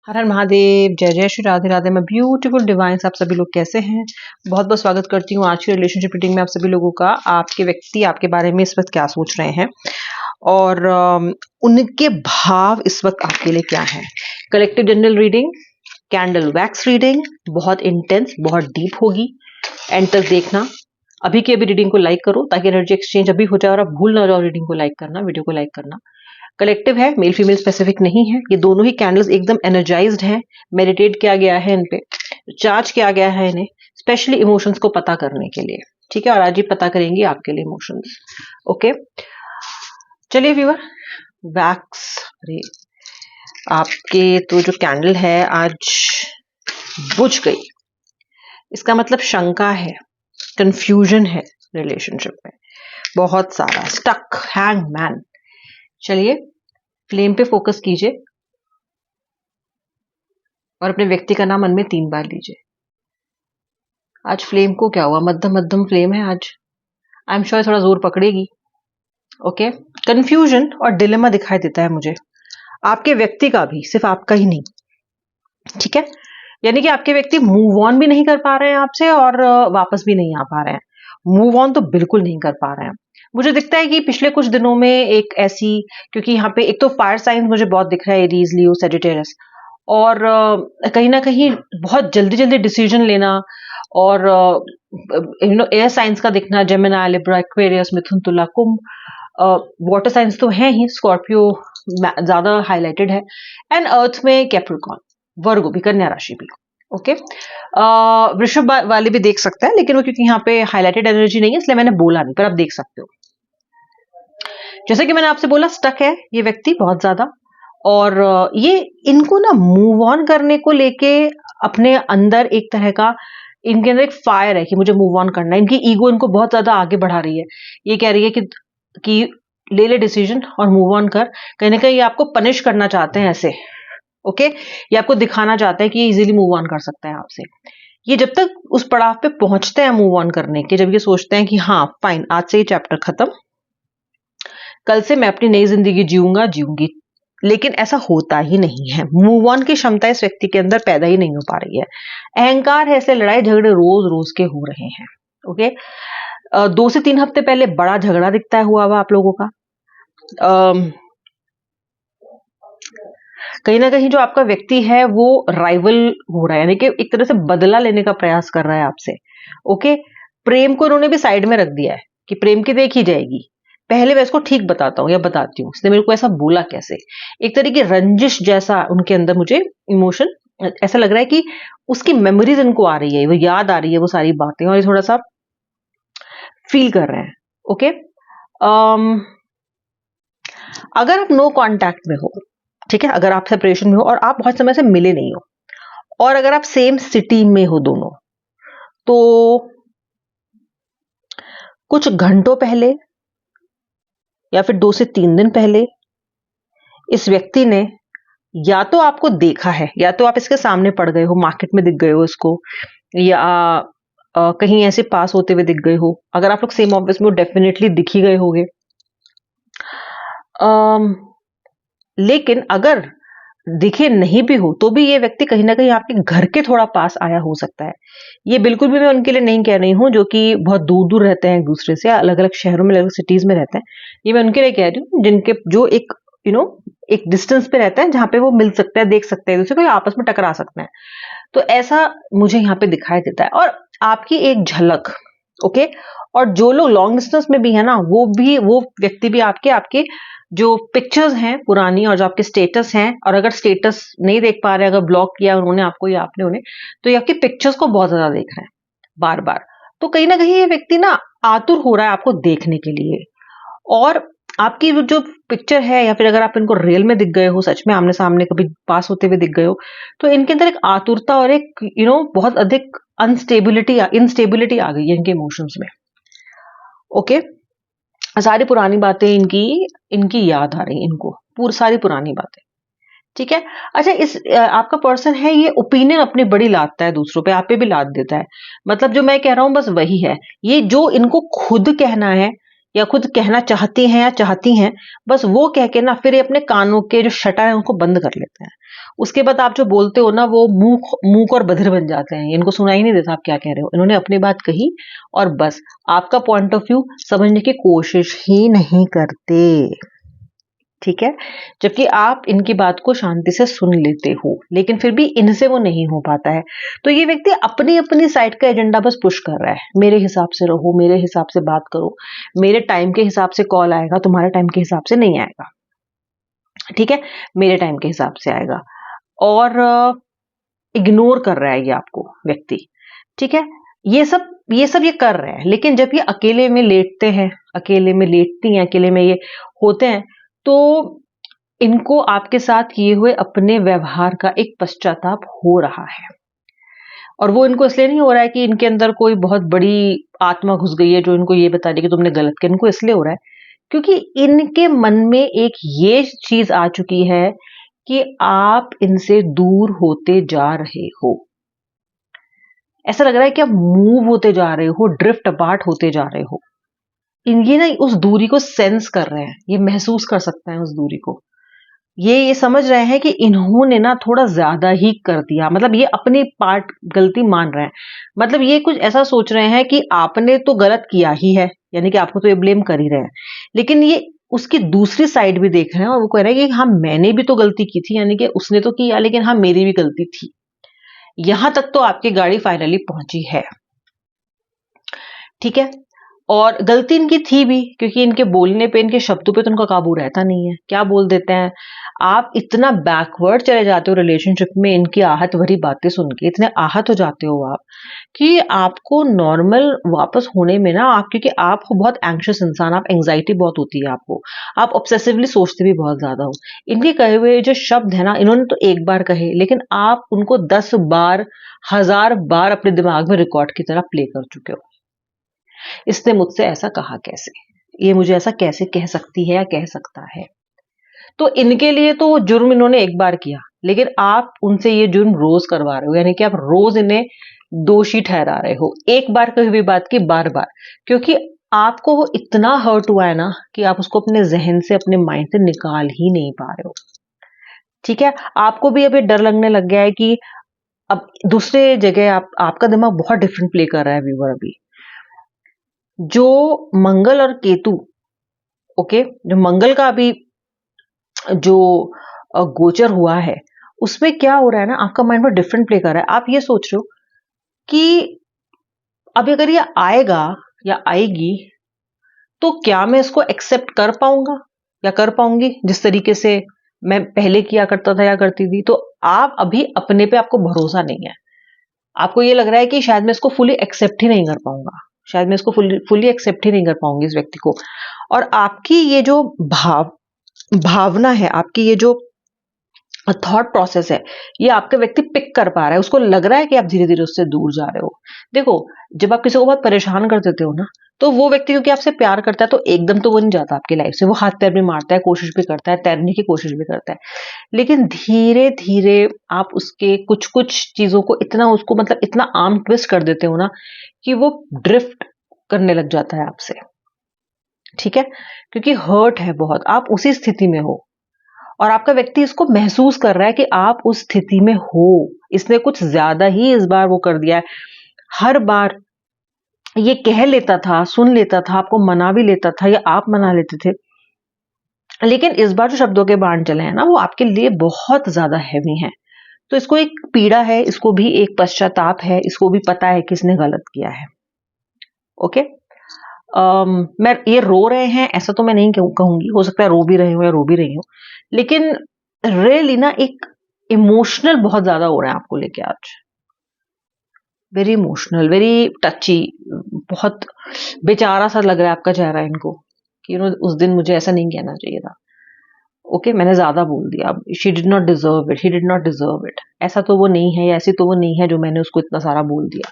हर हर महादेव, जय जय श्री राधे राधे। मैं ब्यूटीफुल डिवाइन्स, आप सभी लोग कैसे हैं? बहुत बहुत स्वागत करती हूँ आज की रिलेशनशिप रीडिंग में आप सभी लोगों का। आपके व्यक्ति आपके बारे में इस वक्त क्या सोच रहे हैं और उनके भाव इस वक्त आपके लिए क्या है। Collective general reading, candle wax reading, बहुत इंटेंस, बहुत डीप होगी। एंड तक देखना। अभी की अभी रीडिंग को लाइक करो ताकि एनर्जी एक्सचेंज अभी हो जाए और आप भूल ना जाओ रीडिंग को लाइक करना, वीडियो को लाइक करना। कलेक्टिव है, मेल फीमेल स्पेसिफिक नहीं है। ये दोनों ही कैंडल्स एकदम एनर्जाइज्ड हैं, मेडिटेट किया गया है इन पे, चार्ज किया गया है इन्हें स्पेशली इमोशंस को पता करने के लिए। ठीक है, और आज ये पता करेंगी आपके लिए इमोशंस। ओके, चलिए व्यूअर, वैक्स अरे आपके तो जो कैंडल है आज बुझ गई। इसका मतलब शंका है, कंफ्यूजन है रिलेशनशिप में, बहुत सारा स्टक, हैंग मैन। चलिए फ्लेम पे फोकस कीजिए और अपने व्यक्ति का नाम मन में 3 बार लीजिए। आज फ्लेम को क्या हुआ? मध्यम मध्यम फ्लेम है आज। आई एम श्योर थोड़ा जोर पकड़ेगी। ओके, कंफ्यूजन और डिलेमा दिखाई देता है मुझे, आपके व्यक्ति का भी, सिर्फ आपका ही नहीं। ठीक है, यानी कि आपके व्यक्ति मूव ऑन भी नहीं कर पा रहे हैं आपसे और वापस भी नहीं आ पा रहे हैं। मूव ऑन तो बिल्कुल नहीं कर पा रहे हैं। मुझे दिखता है कि पिछले कुछ दिनों में एक ऐसी, क्योंकि यहाँ पे एक तो फायर साइंस मुझे बहुत दिख रहा है, एरीज, लियो, सजिटेरियस, और कहीं ना कहीं बहुत जल्दी जल्दी डिसीजन लेना, और एयर साइंस का दिखना, जेमिनी, लिब्रा, एक्वेरियस, मिथुन, तुला, कुंभ। वाटर साइंस तो है ही, स्कॉर्पियो ज्यादा हाईलाइटेड है, एंड अर्थ में कैप्रिकॉर्न, वर्गो भी, कन्या राशि भी। ओके, वृषभ वाले भी देख सकते हैं, लेकिन वो क्योंकि यहाँ पे हाईलाइटेड एनर्जी नहीं है इसलिए मैंने बोला नहीं, पर आप देख सकते हो। जैसे कि मैंने आपसे बोला, स्टक है ये व्यक्ति बहुत ज्यादा, और ये इनको ना मूव ऑन करने को लेके अपने अंदर एक तरह का, इनके अंदर एक फायर है कि मुझे मूव ऑन करना है। इनकी ईगो इनको बहुत ज्यादा आगे बढ़ा रही है। ये कह रही है कि ले ले डिसीजन और मूव ऑन कर। कहीं ना कहीं ये आपको पनिश करना चाहते हैं ऐसे। ओके, ये आपको दिखाना चाहते हैं कि ये इजीली मूव ऑन कर सकता है आपसे। ये जब तक उस पड़ाव पे पहुंचते हैं मूव ऑन करने के, जब ये सोचते हैं कि हाँ फाइन, आज से ये चैप्टर खत्म, कल से मैं अपनी नई जिंदगी जीऊंगी, लेकिन ऐसा होता ही नहीं है। मूव ऑन की क्षमता इस व्यक्ति के अंदर पैदा ही नहीं हो पा रही है। अहंकार है, इसलिए लड़ाई झगड़े रोज रोज के हो रहे हैं। ओके, 2 से 3 हफ्ते पहले बड़ा झगड़ा दिखता है हुआ आप लोगों का। कहीं ना कहीं जो आपका व्यक्ति है वो राइवल हो रहा है, यानी कि एक तरह से बदला लेने का प्रयास कर रहा है आपसे। ओके, प्रेम को उन्होंने भी साइड में रख दिया है कि प्रेम की देखी जाएगी, पहले मैं इसको ठीक बताता हूँ या बताती हूँ, इसने मेरे को ऐसा बोला कैसे। एक तरह की रंजिश जैसा उनके अंदर मुझे इमोशन ऐसा लग रहा है कि उसकी मेमोरीज इनको आ रही है, वो याद आ रही है वो सारी बातें, और ये थोड़ा सा फील कर रहे हैं। ओके, अगर आप नो कांटेक्ट में हो, ठीक है, अगर आप सेपरेशन में हो और आप बहुत समय से मिले नहीं हो, और अगर आप सेम सिटी में हो दोनों, तो कुछ घंटों पहले या फिर 2 से 3 दिन पहले इस व्यक्ति ने या तो आपको देखा है, या तो आप इसके सामने पड़ गए हो, मार्केट में दिख गए हो इसको, या कहीं ऐसे पास होते हुए दिख गए हो। अगर आप लोग सेम ऑफिस में हो, डेफिनेटली दिख ही गए होगे। लेकिन अगर दिखे नहीं भी हो तो भी ये व्यक्ति कहीं ना कहीं आपके घर के थोड़ा पास आया हो सकता है। ये बिल्कुल भी मैं उनके लिए नहीं कह रही हूँ जो कि बहुत दूर दूर रहते हैं एक दूसरे से, अलग अलग शहरों में, अलग अलग सिटीज में रहते हैं। ये मैं उनके लिए कह रही हूँ जिनके जो एक एक डिस्टेंस पे रहते हैं, जहां पे वो मिल सकते हैं, देख सकते हैं, दूसरे को आपस में टकरा सकते हैं। तो ऐसा मुझे यहाँ पे दिखाई देता है, और आपकी एक झलक। ओके, और जो लोग लॉन्ग डिस्टेंस में भी है ना, वो व्यक्ति भी आपके जो पिक्चर्स हैं पुरानी, और जो आपके स्टेटस हैं, और अगर स्टेटस नहीं देख पा रहे, अगर ब्लॉक किया उन्होंने आपको या आपने उन्हें, तो ये आपके पिक्चर्स को बहुत ज्यादा देख रहे हैं बार बार। तो कहीं ना कहीं ये व्यक्ति ना आतुर हो रहा है आपको देखने के लिए, और आपकी जो पिक्चर है, या फिर अगर आप इनको रियल में दिख गए हो, सच में आमने सामने कभी पास होते हुए दिख गए हो, तो इनके अंदर एक आतुरता और एक बहुत अधिक इंस्टेबिलिटी आ गई है इनके इमोशंस में। ओके, सारी पुरानी बातें इनकी याद आ रही है इनको, सारी पुरानी बातें। ठीक है, अच्छा, इस आपका पर्सन है, ये ओपिनियन अपनी बड़ी लादता है दूसरों पे, आप पे भी लाद देता है। मतलब जो मैं कह रहा हूं बस वही है, ये जो इनको खुद कहना है या खुद कहना चाहती हैं या चाहती हैं, बस वो कह के ना फिर ये अपने कानों के जो शटर है उनको बंद कर लेते हैं। उसके बाद आप जो बोलते हो ना वो मूक और बधिर बन जाते हैं, इनको सुनाई नहीं देता आप क्या कह रहे हो। इन्होंने अपनी बात कही और बस आपका पॉइंट ऑफ व्यू समझने की कोशिश ही नहीं करते, ठीक है। जबकि आप इनकी बात को शांति से सुन लेते हो, लेकिन फिर भी इनसे वो नहीं हो पाता है। तो ये व्यक्ति अपनी अपनी साइड का एजेंडा बस पुश कर रहा है, मेरे हिसाब से रहो, मेरे हिसाब से बात करो, मेरे टाइम के हिसाब से कॉल आएगा, तुम्हारे टाइम के हिसाब से नहीं आएगा, ठीक है, मेरे टाइम के हिसाब से आएगा। और इग्नोर कर रहा है ये आपको व्यक्ति, ठीक है। ये कर रहे हैं, लेकिन जब ये अकेले में लेटते हैं, अकेले में लेटती हैं, अकेले में ये होते हैं, तो इनको आपके साथ किए हुए अपने व्यवहार का एक पश्चाताप हो रहा है। और वो इनको इसलिए नहीं हो रहा है कि इनके अंदर कोई बहुत बड़ी आत्मा घुस गई है जो इनको ये बता रही कि तुमने गलत किया। इनको इसलिए हो रहा है क्योंकि इनके मन में एक ये चीज आ चुकी है कि आप इनसे दूर होते जा रहे हो। ऐसा लग रहा है कि आप मूव होते जा रहे हो, ड्रिफ्ट अपार्ट होते जा रहे हो। ये ना उस दूरी को सेंस कर रहे हैं, ये महसूस कर सकते हैं उस दूरी को। ये समझ रहे हैं कि इन्होंने ना थोड़ा ज्यादा ही कर दिया, मतलब ये अपनी पार्ट गलती मान रहे हैं। मतलब ये कुछ ऐसा सोच रहे हैं कि आपने तो गलत किया ही है, यानी कि आपको तो ये ब्लेम कर ही रहे हैं, लेकिन ये उसकी दूसरी साइड भी देख रहे हैं और वो कह रहे हैं कि हाँ मैंने भी तो गलती की थी, यानी कि उसने तो किया लेकिन हाँ मेरी भी गलती थी। यहां तक तो आपकी गाड़ी फाइनली पहुंची है, ठीक है। और गलती इनकी थी भी, क्योंकि इनके बोलने पे, इनके शब्दों पे तो उनका काबू रहता नहीं है, क्या बोल देते हैं। आप इतना बैकवर्ड चले जाते हो रिलेशनशिप में, इनकी आहत भरी बातें सुन के इतने आहत हो जाते हो आप कि आपको नॉर्मल वापस होने में ना, आप क्योंकि आप हो बहुत एंग्शियस इंसान, आप एंग्जाइटी बहुत होती है आपको, आप ऑब्सेसिवली सोचते भी बहुत ज्यादा हो। इनके कहे हुए जो शब्द है ना, इन्होंने तो एक बार कहे, लेकिन आप उनको 10 बार 1000 बार अपने दिमाग में रिकॉर्ड की तरह प्ले कर चुके हो। इसने मुझसे ऐसा कहा कैसे, ये मुझे ऐसा कैसे कह सकती है या कह सकता है। तो इनके लिए तो वो जुर्म इन्होंने एक बार किया, लेकिन आप उनसे ये जुर्म रोज करवा रहे हो, यानी कि आप रोज इन्हें दोषी ठहरा रहे हो, एक बार कही हुई बात की बार बार, क्योंकि आपको वो इतना हर्ट हुआ है ना कि आप उसको अपने जहन से, अपने माइंड से निकाल ही नहीं पा रहे हो, ठीक है। आपको भी अभी डर लगने लग गया है कि अब दूसरे जगह आपका दिमाग बहुत डिफरेंट प्ले कर रहा है व्यूअर। अभी जो मंगल और केतु, ओके, जो मंगल का अभी जो गोचर हुआ है, उसमें क्या हो रहा है ना, आपका माइंड में डिफरेंट प्ले कर रहा है। आप ये सोच रहे हो कि अब अगर ये आएगा या आएगी तो क्या मैं इसको एक्सेप्ट कर पाऊंगा या कर पाऊंगी जिस तरीके से मैं पहले किया करता था या करती थी। तो आप अभी अपने पे आपको भरोसा नहीं है, आपको ये लग रहा है कि शायद मैं इसको फुली एक्सेप्ट ही नहीं कर पाऊंगा, शायद मैं इसको फुली एक्सेप्ट ही नहीं कर पाऊंगी इस व्यक्ति को। और आपकी ये जो भावना है, आपकी ये जो थॉट प्रोसेस है, ये आपका व्यक्ति पिक कर पा रहा है, उसको लग रहा है कि आप धीरे धीरे उससे दूर जा रहे हो। देखो, जब आप किसी को बहुत परेशान कर देते हो ना, तो वो व्यक्ति क्योंकि आपसे प्यार करता है तो एकदम तो वो नहीं जाता आपकी लाइफ से, वो हाथ पैर भी मारता है, कोशिश भी करता है, तैरने की कोशिश भी करता है, लेकिन धीरे धीरे आप उसके कुछ कुछ चीजों को इतना, उसको मतलब इतना आर्म ट्विस्ट कर देते हो ना कि वो ड्रिफ्ट करने लग जाता है आपसे, ठीक है। क्योंकि हर्ट है बहुत, आप उसी स्थिति में हो और आपका व्यक्ति इसको महसूस कर रहा है कि आप उस स्थिति में हो। इसने कुछ ज्यादा ही इस बार वो कर दिया है। हर बार ये कह लेता था, सुन लेता था, आपको मना भी लेता था या आप मना लेते थे, लेकिन इस बार जो शब्दों के बाण चले हैं ना, वो आपके लिए बहुत ज्यादा हैवी हैं। तो इसको एक पीड़ा है, इसको भी एक पश्चाताप है, इसको भी पता है कि इसने गलत किया है, ओके। मैं ये रो रहे हैं ऐसा तो मैं नहीं कहूंगी, हो सकता है रो भी रहे हो या रो भी रही हो, लेकिन रियली ना एक इमोशनल बहुत ज्यादा हो रहा है आपको लेके आज, वेरी इमोशनल, वेरी टची, बहुत बेचारा सा लग रहा है आपका चेहरा इनको कि उस दिन मुझे ऐसा नहीं कहना चाहिए था, ओके, मैंने ज्यादा बोल दिया, she did not deserve it, he did not deserve it, ऐसा तो वो नहीं है, ऐसी तो वो नहीं है जो मैंने उसको इतना सारा बोल दिया,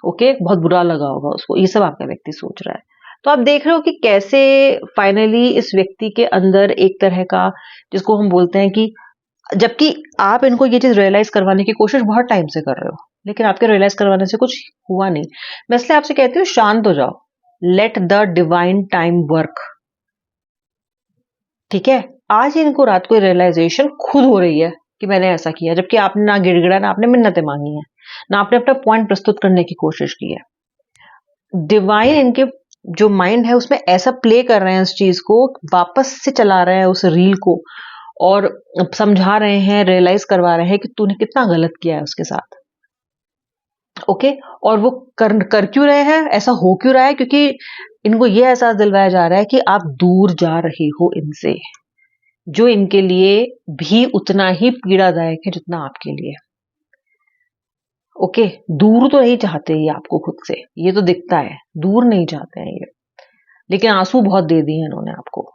ओके, बहुत बुरा लगा होगा उसको, ये सब आपका व्यक्ति सोच रहा है। तो आप देख रहे हो कि कैसे फाइनली इस व्यक्ति के अंदर एक तरह का, जिसको हम बोलते हैं कि, जबकि आप इनको ये चीज रियलाइज करवाने की कोशिश बहुत टाइम से कर रहे हो, लेकिन आपके रियलाइज करवाने से कुछ हुआ नहीं। मैं इसलिए आपसे कहती हूँ शांत हो जाओ, let the divine time work. ठीक है, आज इनको रात को रियलाइजेशन खुद हो रही है कि मैंने ऐसा किया, जबकि आपने ना गिड़गिड़ा, ना आपने मिन्नतें मांगी हैं, ना आपने अपना पॉइंट प्रस्तुत करने की कोशिश की है। डिवाइन इनके जो माइंड है उसमें ऐसा प्ले कर रहे हैं, इस चीज को वापस से चला रहे हैं उस रील को, और समझा रहे हैं, रियलाइज करवा रहे हैं कि तूने कितना गलत किया है उसके साथ। ओके, और वो कर क्यों रहे हैं, ऐसा हो क्यों रहा है, क्योंकि इनको ये एहसास दिलवाया जा रहा है कि आप दूर जा रहे हो इनसे, जो इनके लिए भी उतना ही पीड़ादायक है जितना आपके लिए। ओके, दूर तो नहीं चाहते ये आपको खुद से, ये तो दिखता है, दूर नहीं चाहते हैं ये, लेकिन आंसू बहुत दे दिए इन्होंने आपको।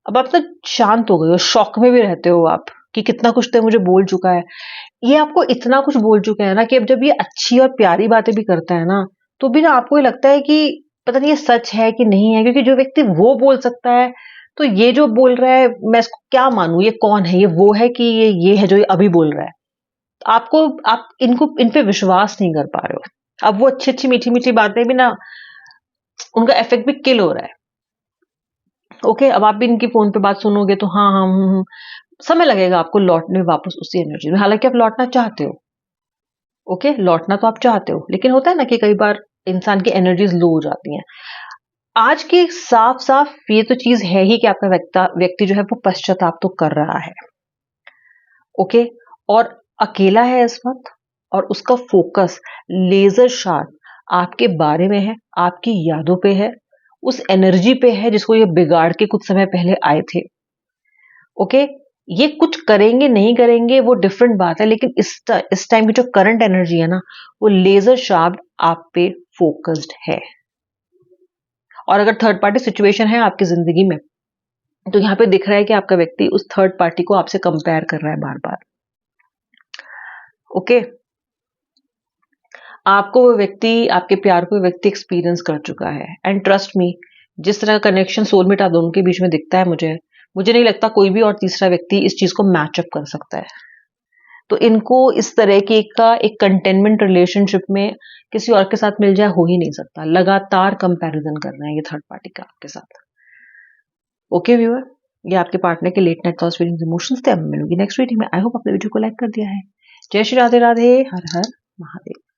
अब आप तो शांत हो गए हो, शॉक में भी रहते हो आप कि कितना कुछ तो मुझे बोल चुका है। ये आपको इतना कुछ बोल चुके हैं ना कि अब जब ये अच्छी और प्यारी बातें भी करता है ना, तो भी ना आपको ये लगता है कि पता नहीं ये सच है कि नहीं है, क्योंकि जो व्यक्ति वो बोल सकता है, तो ये जो बोल रहा है मैं इसको क्या मानूं, ये कौन है, ये वो है कि ये है जो ये अभी बोल रहा है। आपको, आप इन पे विश्वास नहीं कर पा रहे हो। अब वो अच्छी अच्छी मीठी मीठी बातें भी ना, उनका इफेक्ट भी किल हो रहा है। ओके, अब आप भी इनकी फोन पे बात सुनोगे तो हाँ हाँ समय लगेगा आपको लौटने वापस उसी एनर्जी में, हालांकि आप लौटना चाहते हो। ओके, लौटना तो आप चाहते हो, लेकिन होता है ना कि कई बार इंसान की एनर्जीज लो हो जाती हैं। आज की साफ साफ ये तो चीज है ही कि आपका व्यक्ति जो है वो पश्चाताप तो कर रहा है। ओके, और अकेला है इस वक्त, और उसका फोकस लेजर शार्प आपके बारे में है, आपकी यादों पे है, उस एनर्जी पे है जिसको ये बिगाड़ के कुछ समय पहले आए थे। ओके, ये कुछ करेंगे नहीं करेंगे वो डिफरेंट बात है, लेकिन इस टाइम की जो करंट एनर्जी है ना, वो लेजर शार्प आप पे फोकस्ड है। और अगर थर्ड पार्टी सिचुएशन है आपकी जिंदगी में, तो यहाँ पे दिख रहा है कि आपका व्यक्ति उस थर्ड पार्टी को आपसे कंपेयर कर रहा है बार बार। ओके, आपको वो व्यक्ति, आपके प्यार को वो व्यक्ति एक्सपीरियंस कर चुका है, एंड ट्रस्ट मी, जिस तरह का कनेक्शन सोलमेट आप दोनों के बीच में दिखता है, मुझे नहीं लगता कोई भी और तीसरा व्यक्ति इस चीज को मैचअप कर सकता है। तो इनको इस तरह की का एक कंटेनमेंट रिलेशनशिप में किसी और के साथ मिल जाए हो ही नहीं सकता। लगातार कंपैरिजन कर रहे हैं ये थर्ड पार्टी का आपके साथ। ओके व्यूअर, ये आपके पार्टनर के late night thoughts feelings emotions थे। अब मैं मिलूंगी नेक्स्ट वीडियो में। आई होप आपने वीडियो को लाइक कर दिया है। जय श्री राधे राधे, हर हर महादेव।